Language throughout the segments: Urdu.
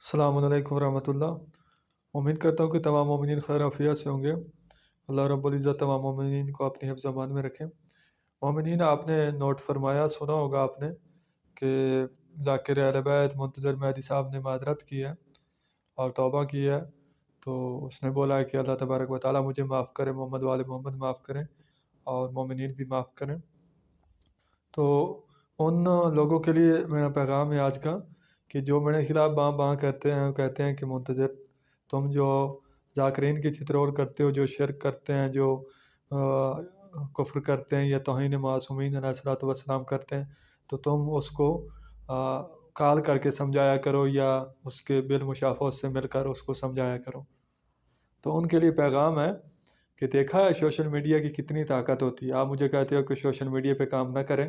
السلام علیکم ورحمۃ اللہ۔ امید کرتا ہوں کہ تمام مومنین خیر عافیت سے ہوں گے۔ اللہ رب العزت تمام مومنین کو اپنی حفظ امان میں رکھیں۔ مومنین، آپ نے نوٹ فرمایا، سنا ہوگا آپ نے کہ ذاکر اہل بیت منتظر مہدی صاحب نے معذرت کی ہے اور توبہ کی ہے، تو اس نے بولا ہے کہ اللہ تبارک و تعالیٰ مجھے معاف کرے، محمد والے محمد معاف کریں اور مومنین بھی معاف کریں۔ تو ان لوگوں کے لیے میرا پیغام ہے آج کا کہ جو میرے خلاف باں باں کرتے ہیں، کہتے ہیں کہ منتظر تم جو ذاکرین کی چترول کرتے ہو، جو شرک کرتے ہیں، جو کفر کرتے ہیں یا توہین معصومین علیہ الصلوۃ والسلام کرتے ہیں، تو تم اس کو کال کر کے سمجھایا کرو یا اس کے بالمشافہت سے مل کر اس کو سمجھایا کرو۔ تو ان کے لیے پیغام ہے کہ دیکھا ہے سوشل میڈیا کی کتنی طاقت ہوتی ہے۔ آپ مجھے کہتے ہو کہ سوشل میڈیا پہ کام نہ کریں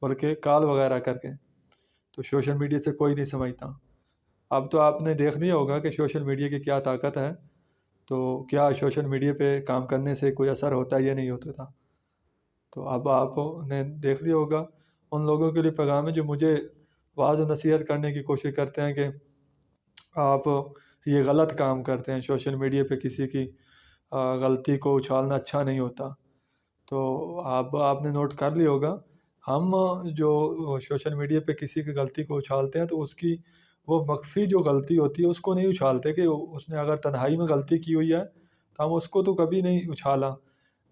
بلکہ کال وغیرہ کر کے، تو سوشل میڈیا سے کوئی نہیں سمجھتا۔ اب تو آپ نے دیکھ لیا ہوگا کہ سوشل میڈیا کی کیا طاقت ہے، تو کیا سوشل میڈیا پہ کام کرنے سے کوئی اثر ہوتا ہے یا نہیں ہوتا تھا۔ تو اب آپ نے دیکھ لیا ہوگا۔ ان لوگوں کے لیے پیغام ہے جو مجھے واعظ و نصیحت کرنے کی کوشش کرتے ہیں کہ آپ یہ غلط کام کرتے ہیں، سوشل میڈیا پہ کسی کی غلطی کو اچھالنا اچھا نہیں ہوتا۔ تو آپ نے نوٹ کر لیا ہوگا، ہم جو سوشل میڈیا پہ کسی کی غلطی کو اچھالتے ہیں تو اس کی وہ مخفی جو غلطی ہوتی ہے اس کو نہیں اچھالتے کہ اس نے اگر تنہائی میں غلطی کی ہوئی ہے تو ہم اس کو تو کبھی نہیں اچھالا۔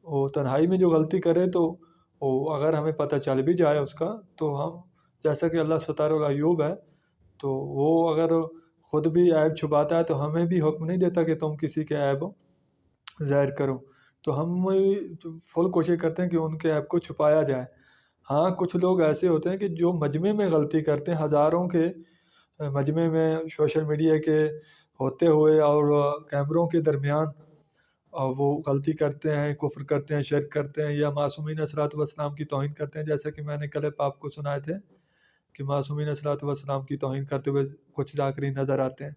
وہ تنہائی میں جو غلطی کرے تو اگر ہمیں پتہ چل بھی جائے اس کا، تو ہم جیسا کہ اللہ ستار العیوب ہے، تو وہ اگر خود بھی عیب چھپاتا ہے تو ہمیں بھی حکم نہیں دیتا کہ تم کسی کے عیب ظاہر کرو، تو ہم فل کوشش کرتے ہیں کہ ان کے عیب کو چھپایا جائے۔ ہاں، کچھ لوگ ایسے ہوتے ہیں کہ جو مجمع میں غلطی کرتے ہیں، ہزاروں کے مجمع میں سوشل میڈیا کے ہوتے ہوئے اور کیمروں کے درمیان وہ غلطی کرتے ہیں، کفر کرتے ہیں، شرک کرتے ہیں یا معصومین علیہ الصلوۃ والسلام کی توہین کرتے ہیں، جیسا کہ میں نے کلپ آپ کو سنائے تھے کہ معصومین علیہ الصلوۃ والسلام کی توہین کرتے ہوئے کچھ ذاکرین نظر آتے ہیں۔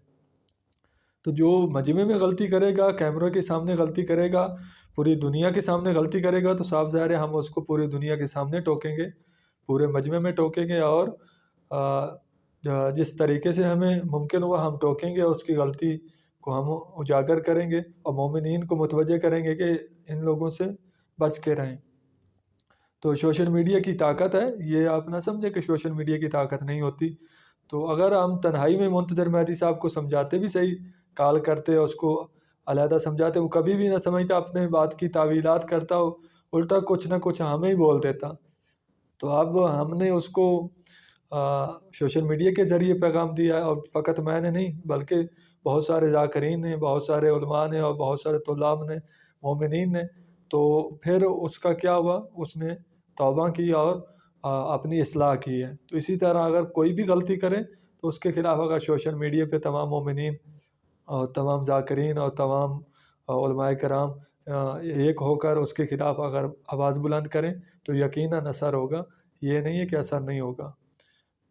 تو جو مجمع میں غلطی کرے گا، کیمروں کے سامنے غلطی کرے گا، پوری دنیا کے سامنے غلطی کرے گا، تو صاف ظاہر ہے ہم اس کو پوری دنیا کے سامنے ٹوکیں گے، پورے مجمع میں ٹوکیں گے، اور جس طریقے سے ہمیں ممکن ہوا ہم ٹوکیں گے، اس کی غلطی کو ہم اجاگر کریں گے اور مومنین کو متوجہ کریں گے کہ ان لوگوں سے بچ کے رہیں۔ تو سوشل میڈیا کی طاقت ہے، یہ آپ نہ سمجھیں کہ سوشل میڈیا کی طاقت نہیں ہوتی۔ تو اگر ہم تنہائی میں منتظر مہدی صاحب کو سمجھاتے بھی صحیح، کال کرتے اس کو علیحدہ سمجھاتے، وہ کبھی بھی نہ سمجھتا، اپنے بات کی تعویلات کرتا، الٹا کچھ نہ کچھ ہمیں ہی بول دیتا۔ تو اب ہم نے اس کو سوشل میڈیا کے ذریعے پیغام دیا ہے، اور فقط میں نے نہیں بلکہ بہت سارے ذاکرین نے، بہت سارے علماء نے اور بہت سارے طلاب نے، مومنین نے۔ تو پھر اس کا کیا ہوا، اس نے توبہ کی اور اپنی اصلاح کی ہے۔ تو اسی طرح اگر کوئی بھی غلطی کرے تو اس کے خلاف اگر سوشل میڈیا پہ تمام مومنین اور تمام ذاکرین اور تمام علماء کرام ایک ہو کر اس کے خلاف اگر آواز بلند کریں تو یقیناً اثر ہوگا، یہ نہیں ہے کہ اثر نہیں ہوگا۔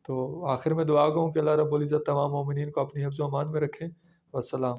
تو آخر میں دعا گو کہ اللہ رب العزت تمام مومنین کو اپنی حفظ و امان میں رکھیں۔ والسلام۔